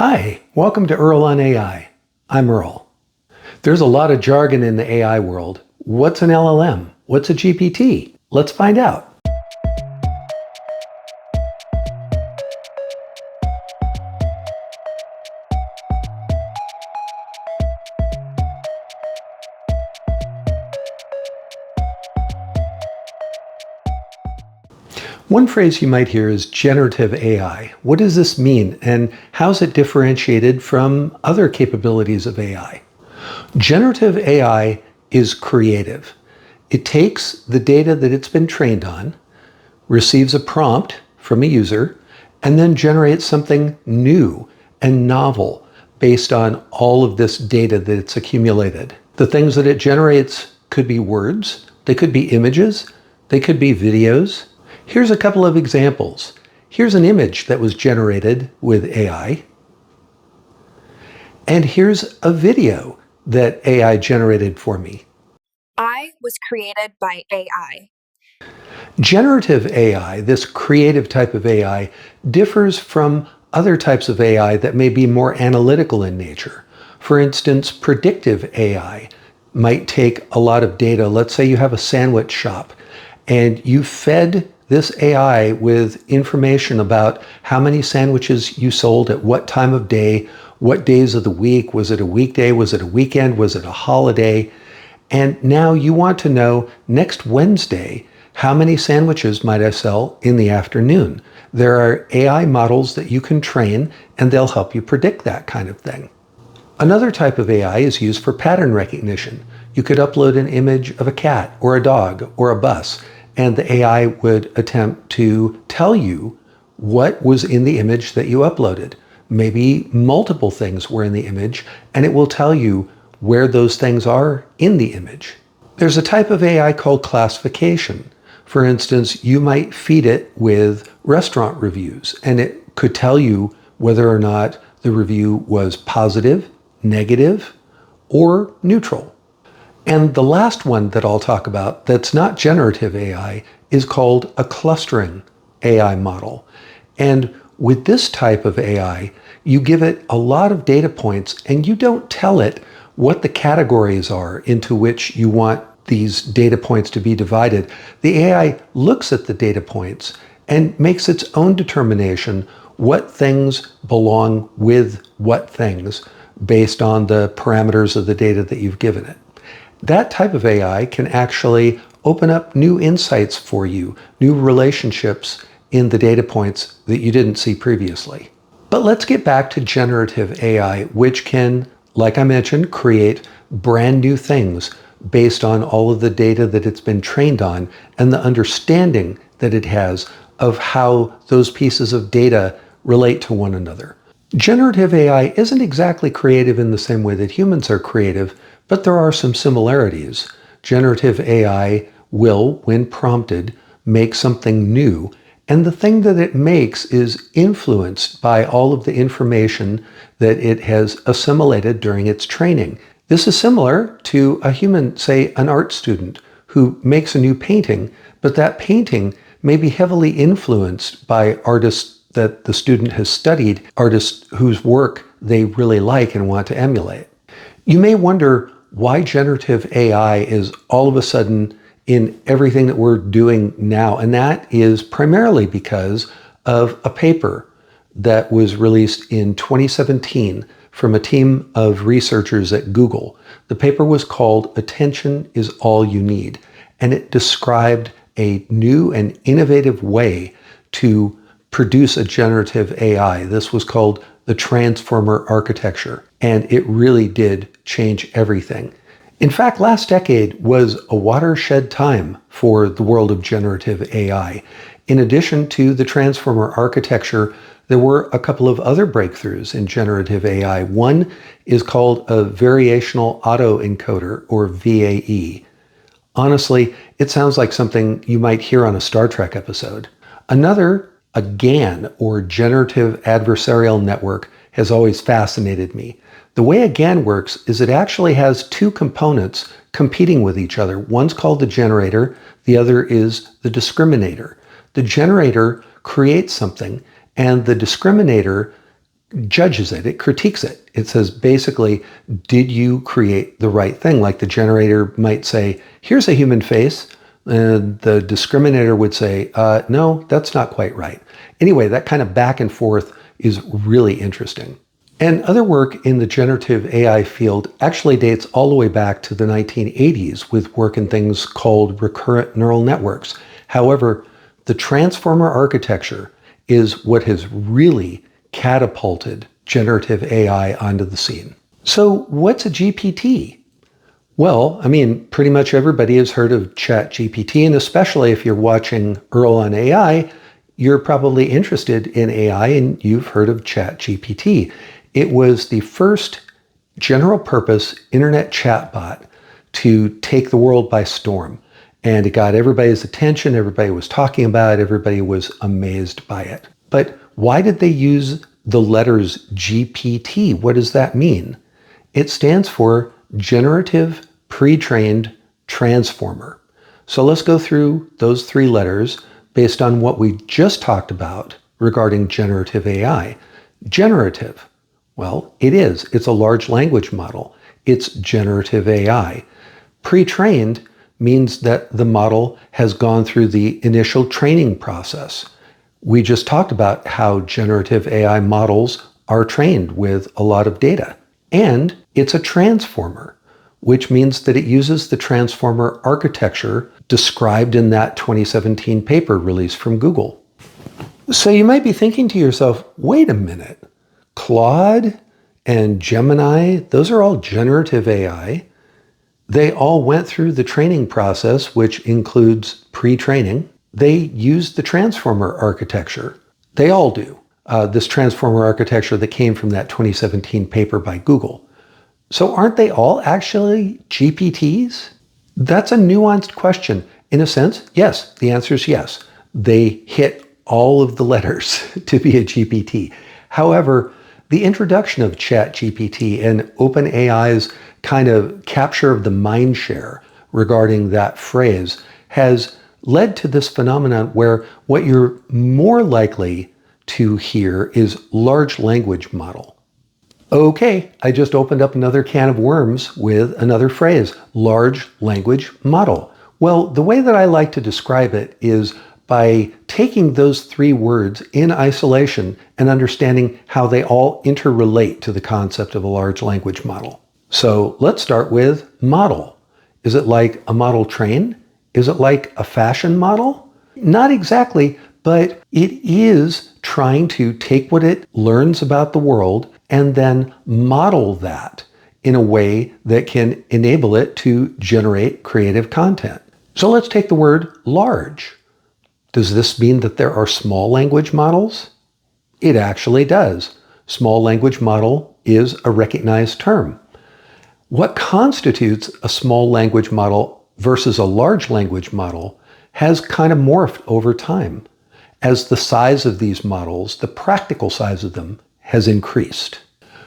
Hi, welcome to Earl on AI. I'm Earl. There's a lot of jargon in the AI world. What's an LLM? What's a GPT? Let's find out. One phrase you might hear is generative AI. What does this mean, and how is it differentiated from other capabilities of AI? Generative AI is creative. It takes the data that it's been trained on, receives a prompt from a user, and then generates something new and novel based on all of this data that it's accumulated. The things that it generates could be words, they could be images, they could be videos. Here's a couple of examples. Here's an image that was generated with AI. And here's a video that AI generated for me. I was created by AI. Generative AI, this creative type of AI, differs from other types of AI that may be more analytical in nature. For instance, predictive AI might take a lot of data. Let's say you have a sandwich shop and you fed this AI with information about how many sandwiches you sold at what time of day, what days of the week, was it a weekday, was it a weekend, was it a holiday? And now you want to know next Wednesday, how many sandwiches might I sell in the afternoon? There are AI models that you can train and they'll help you predict that kind of thing. Another type of AI is used for pattern recognition. You could upload an image of a cat or a dog or a bus, and the AI would attempt to tell you what was in the image that you uploaded. Maybe multiple things were in the image, and it will tell you where those things are in the image. There's a type of AI called classification. For instance, you might feed it with restaurant reviews, and it could tell you whether or not the review was positive, negative, or neutral. And the last one that I'll talk about that's not generative AI is called a clustering AI model. And with this type of AI, you give it a lot of data points and you don't tell it what the categories are into which you want these data points to be divided. The AI looks at the data points and makes its own determination what things belong with what things based on the parameters of the data that you've given it. That type of AI can actually open up new insights for you, new relationships in the data points that you didn't see previously. But let's get back to generative AI, which can, like I mentioned, create brand new things based on all of the data that it's been trained on and the understanding that it has of how those pieces of data relate to one another. Generative AI isn't exactly creative in the same way that humans are creative, but there are some similarities. Generative AI will, when prompted, make something new, and the thing that it makes is influenced by all of the information that it has assimilated during its training. This is similar to a human, say an art student, who makes a new painting, but that painting may be heavily influenced by artists that the student has studied, artists whose work they really like and want to emulate. You may wonder why generative AI is all of a sudden in everything that we're doing now, and that is primarily because of a paper that was released in 2017 from a team of researchers at Google. The paper was called "Attention is All You Need," and it described a new and innovative way to produce a generative AI. This was called the transformer architecture, and it really did change everything. In fact, last decade was a watershed time for the world of generative AI. In addition to the transformer architecture, there were a couple of other breakthroughs in generative AI. One is called a variational autoencoder, or VAE. Honestly, it sounds like something you might hear on a Star Trek episode. Another, a GAN, or generative adversarial network, has always fascinated me. The way a GAN works is it actually has two components competing with each other. One's called the generator, the other is the discriminator. The generator creates something, and the discriminator judges it, it critiques it. It says basically, did you create the right thing? Like the generator might say, here's a human face. And the discriminator would say, no, that's not quite right. Anyway, that kind of back and forth is really interesting. And other work in the generative AI field actually dates all the way back to the 1980s with work in things called recurrent neural networks. However, the transformer architecture is what has really catapulted generative AI onto the scene. So what's a GPT? Well, I mean, pretty much everybody has heard of ChatGPT, and especially if you're watching Earl on AI, you're probably interested in AI and you've heard of ChatGPT. It was the first general purpose internet chatbot to take the world by storm. And it got everybody's attention, everybody was talking about it, everybody was amazed by it. But why did they use the letters GPT? What does that mean? It stands for Generative Pre-trained Transformer. So let's go through those three letters based on what we just talked about regarding generative AI. Generative. Well, it is. It's a large language model. It's generative AI. Pre-trained means that the model has gone through the initial training process. We just talked about how generative AI models are trained with a lot of data. And it's a transformer, which means that it uses the transformer architecture described in that 2017 paper released from Google. So you might be thinking to yourself, wait a minute, Claude and Gemini, those are all generative AI. They all went through the training process, which includes pre-training. They use the transformer architecture. They all do. This transformer architecture that came from that 2017 paper by Google. So aren't they all actually GPTs? That's a nuanced question. In a sense, yes, the answer is yes. They hit all of the letters to be a GPT. However, the introduction of ChatGPT and OpenAI's kind of capture of the mind share regarding that phrase has led to this phenomenon where what you're more likely to hear is large language model. Okay, I just opened up another can of worms with another phrase, large language model. Well, the way that I like to describe it is by taking those three words in isolation and understanding how they all interrelate to the concept of a large language model. So let's start with model. Is it like a model train? Is it like a fashion model? Not exactly, but it is trying to take what it learns about the world and then model that in a way that can enable it to generate creative content. So let's take the word large. Does this mean that there are small language models? It actually does. Small language model is a recognized term. What constitutes a small language model versus a large language model has kind of morphed over time as the size of these models, the practical size of them, has increased.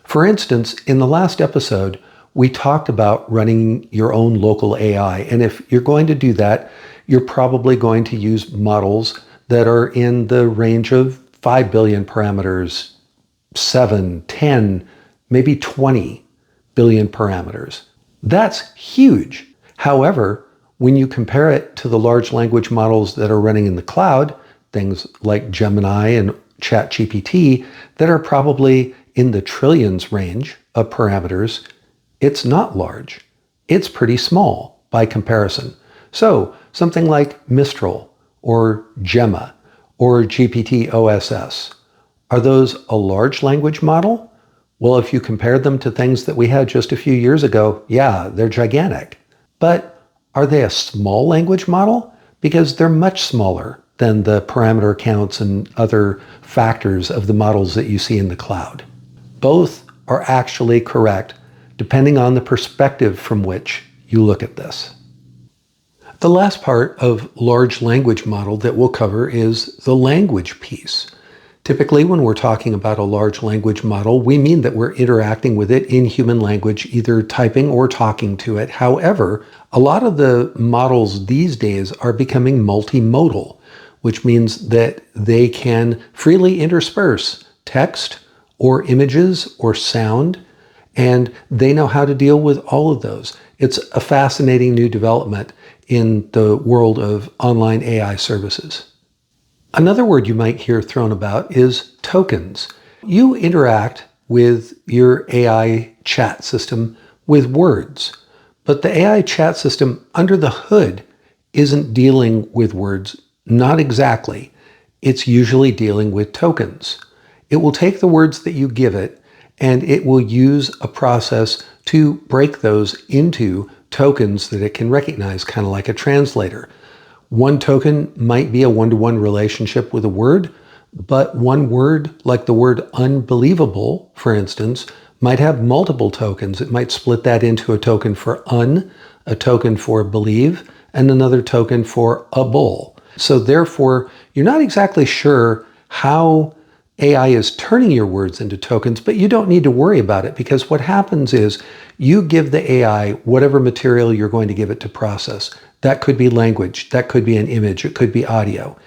For instance, in the last episode, we talked about running your own local AI. And if you're going to do that, you're probably going to use models that are in the range of 5 billion parameters, 7, 10, maybe 20 billion parameters. That's huge. However, when you compare it to the large language models that are running in the cloud, things like Gemini and ChatGPT that are probably in the trillions range of parameters, it's not large. It's pretty small by comparison. So something like Mistral or Gemma or GPT OSS, are those a large language model? Well, if you compare them to things that we had just a few years ago, yeah, they're gigantic. But are they a small language model? Because they're much smaller than the parameter counts and other factors of the models that you see in the cloud. Both are actually correct, depending on the perspective from which you look at this. The last part of large language model that we'll cover is the language piece. Typically, when we're talking about a large language model, we mean that we're interacting with it in human language, either typing or talking to it. However, a lot of the models these days are becoming multimodal, which means that they can freely intersperse text or images or sound, and they know how to deal with all of those. It's a fascinating new development in the world of online AI services. Another word you might hear thrown about is tokens. You interact with your AI chat system with words, but the AI chat system under the hood isn't dealing with words, not exactly. It's usually dealing with tokens. It will take the words that you give it, and it will use a process to break those into tokens that it can recognize, kind of like a translator. One token might be a one-to-one relationship with a word, but one word, like the word unbelievable, for instance, might have multiple tokens. It might split that into a token for un, a token for believe, and another token for a bull. So therefore, you're not exactly sure how AI is turning your words into tokens, but you don't need to worry about it, because what happens is you give the AI whatever material you're going to give it to process. That could be language, that could be an image, it could be audio.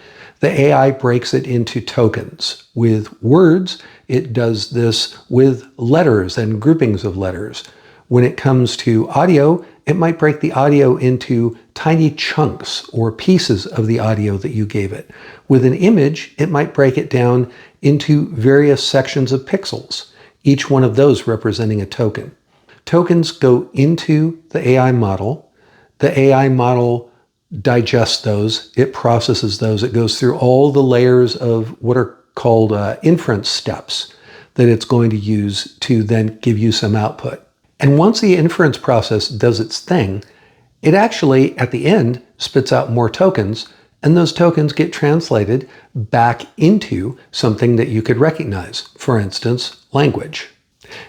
The AI breaks it into tokens. With words, it does this with letters and groupings of letters. When it comes to audio, it might break the audio into tiny chunks or pieces of the audio that you gave it. With an image, it might break it down into various sections of pixels, each one of those representing a token. Tokens go into the AI model. The AI model digests those, it processes those, it goes through all the layers of what are called inference steps that it's going to use to then give you some output. And once the inference process does its thing, it actually, at the end, spits out more tokens, and those tokens get translated back into something that you could recognize, for instance, language.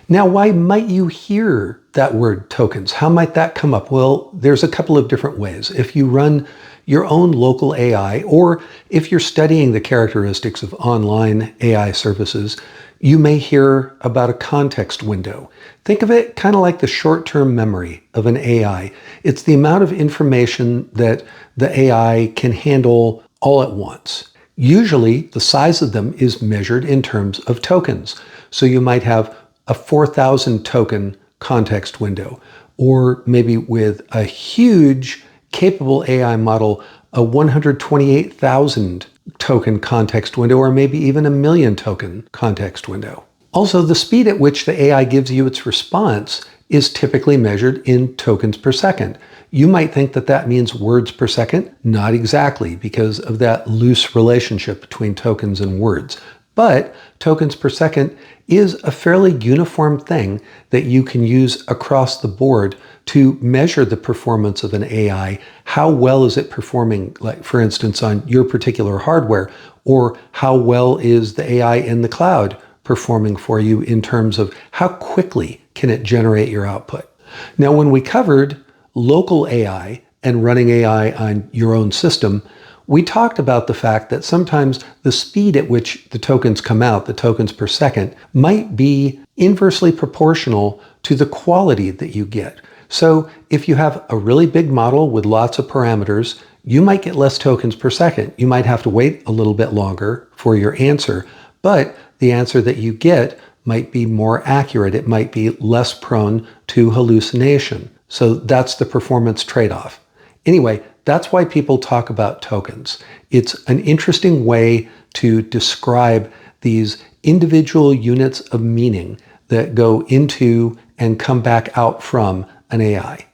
Now, why might you hear that word tokens? How might that come up? Well, there's a couple of different ways. If you run your own local AI, or if you're studying the characteristics of online AI services, you may hear about a context window. Think of it kind of like the short-term memory of an AI. It's the amount of information that the AI can handle all at once. Usually, the size of them is measured in terms of tokens. So you might have a 4,000 token context window, or maybe with a huge capable AI model, a 128,000 token context window, or maybe even a million token context window. Also, the speed at which the AI gives you its response is typically measured in tokens per second. You might think that that means words per second. Not exactly, because of that loose relationship between tokens and words. But tokens per second is a fairly uniform thing that you can use across the board to measure the performance of an AI. How well is it performing, like for instance, on your particular hardware, or how well is the AI in the cloud performing for you in terms of how quickly can it generate your output. Now, when we covered local AI and running AI on your own system, we talked about the fact that sometimes the speed at which the tokens come out, the tokens per second, might be inversely proportional to the quality that you get. So if you have a really big model with lots of parameters, you might get less tokens per second. You might have to wait a little bit longer for your answer, but the answer that you get might be more accurate. It might be less prone to hallucination. So that's the performance trade-off. Anyway, that's why people talk about tokens. It's an interesting way to describe these individual units of meaning that go into and come back out from an AI.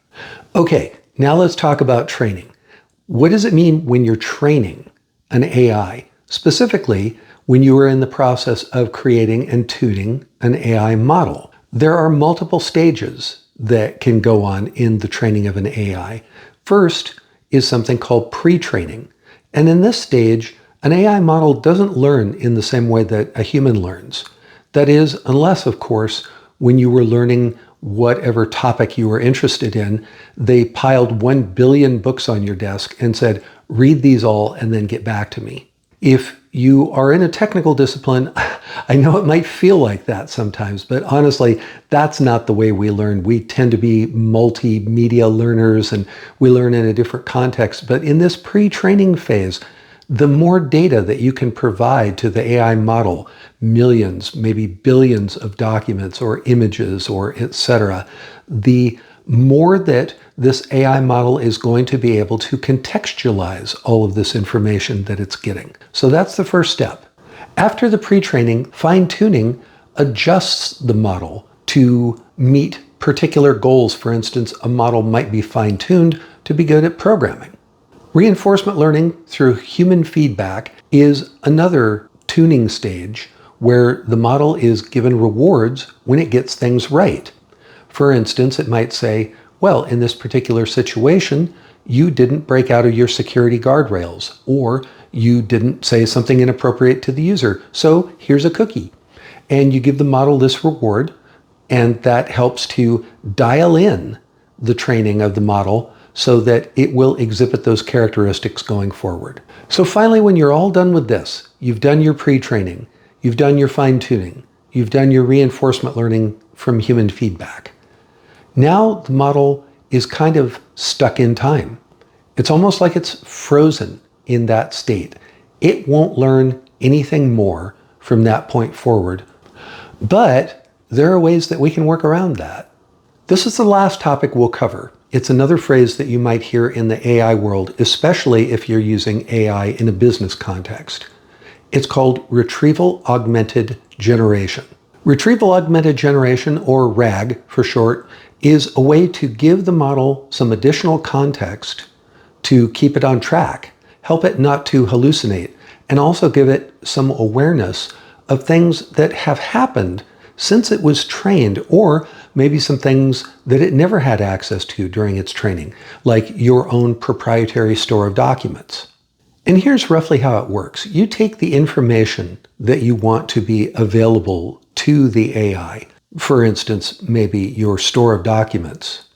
Okay, now let's talk about training. What does it mean when you're training an AI? Specifically, when you are in the process of creating and tuning an AI model. There are multiple stages that can go on in the training of an AI. First is something called pre-training. And in this stage, an AI model doesn't learn in the same way that a human learns. That is, unless, of course, when you were learning whatever topic you were interested in, they piled 1 billion books on your desk and said, read these all and then get back to me. If you are in a technical discipline, I know it might feel like that sometimes, but honestly, that's not the way we learn. We tend to be multimedia learners and we learn in a different context. But in this pre-training phase, the more data that you can provide to the AI model, millions, maybe billions of documents or images or etc., the more that this AI model is going to be able to contextualize all of this information that it's getting. So that's the first step. After the pre-training, fine-tuning adjusts the model to meet particular goals. For instance, a model might be fine-tuned to be good at programming. Reinforcement learning through human feedback is another tuning stage where the model is given rewards when it gets things right. For instance, it might say, well, in this particular situation, you didn't break out of your security guardrails, or you didn't say something inappropriate to the user, so here's a cookie. And you give the model this reward, and that helps to dial in the training of the model so that it will exhibit those characteristics going forward. So finally, when you're all done with this, you've done your pre-training, you've done your fine-tuning, you've done your reinforcement learning from human feedback. Now the model is kind of stuck in time. It's almost like it's frozen in that state. It won't learn anything more from that point forward. But there are ways that we can work around that. This is the last topic we'll cover. It's another phrase that you might hear in the AI world, especially if you're using AI in a business context. It's called Retrieval-Augmented Generation. Retrieval-Augmented Generation, or RAG for short, is a way to give the model some additional context to keep it on track, help it not to hallucinate, and also give it some awareness of things that have happened since it was trained, or maybe some things that it never had access to during its training, like your own proprietary store of documents. And here's roughly how it works. You take the information that you want to be available to the AI, for instance, maybe your store of documents,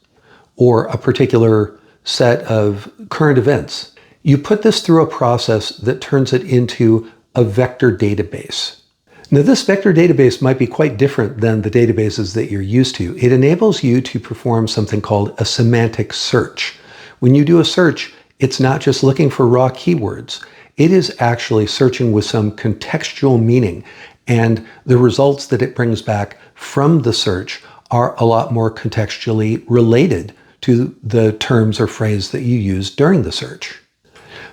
or a particular set of current events. You put this through a process that turns it into a vector database. Now, this vector database might be quite different than the databases that you're used to. It enables you to perform something called a semantic search. When you do a search, it's not just looking for raw keywords. It is actually searching with some contextual meaning, and the results that it brings back from the search are a lot more contextually related to the terms or phrase that you used during the search.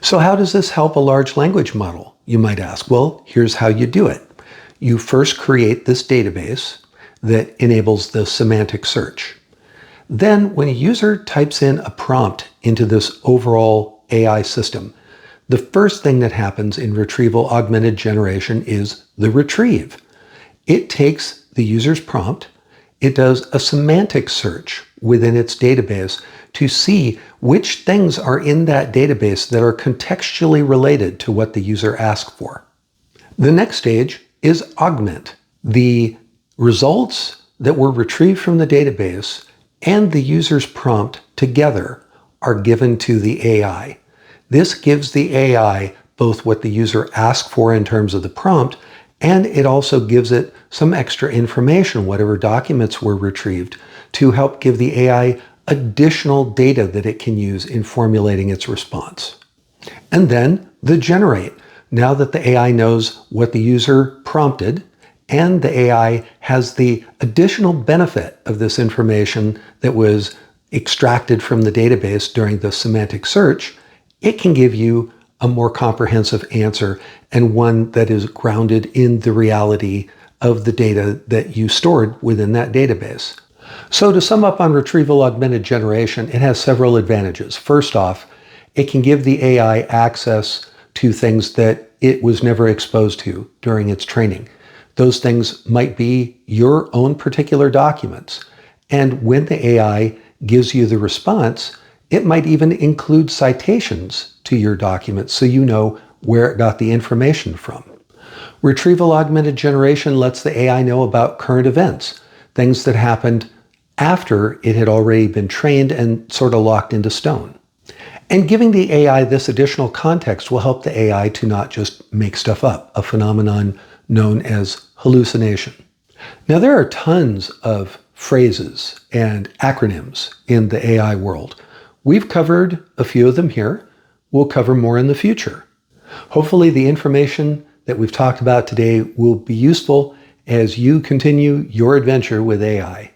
So how does this help a large language model? You might ask. Well, here's how you do it. You first create this database that enables the semantic search. Then when a user types in a prompt into this overall AI system, the first thing that happens in retrieval-augmented generation is the retrieve. It takes the user's prompt, it does a semantic search within its database to see which things are in that database that are contextually related to what the user asked for. The next stage is augment. The results that were retrieved from the database and the user's prompt together are given to the AI. This gives the AI both what the user asked for in terms of the prompt, and it also gives it some extra information, whatever documents were retrieved, to help give the AI additional data that it can use in formulating its response. And then the generate. Now that the AI knows what the user prompted, and the AI has the additional benefit of this information that was extracted from the database during the semantic search, it can give you a more comprehensive answer, and one that is grounded in the reality of the data that you stored within that database. So to sum up on retrieval-augmented generation, it has several advantages. First off, it can give the AI access to things that it was never exposed to during its training. Those things might be your own particular documents. And when the AI gives you the response, it might even include citations to your documents so you know where it got the information from. Retrieval-Augmented Generation lets the AI know about current events, things that happened after it had already been trained and sort of locked into stone. And giving the AI this additional context will help the AI to not just make stuff up, a phenomenon known as hallucination. Now, there are tons of phrases and acronyms in the AI world. We've covered a few of them here. We'll cover more in the future. Hopefully the information that we've talked about today will be useful as you continue your adventure with AI.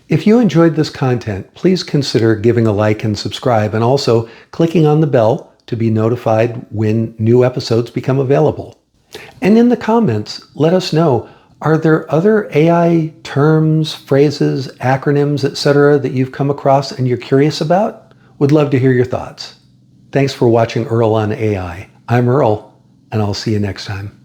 If you enjoyed this content, please consider giving a like and subscribe, and also clicking on the bell to be notified when new episodes become available. And in the comments, let us know, are there other AI terms, phrases, acronyms, etc. that you've come across and you're curious about? Would love to hear your thoughts. Thanks for watching Earl on AI. I'm Earl, and I'll see you next time.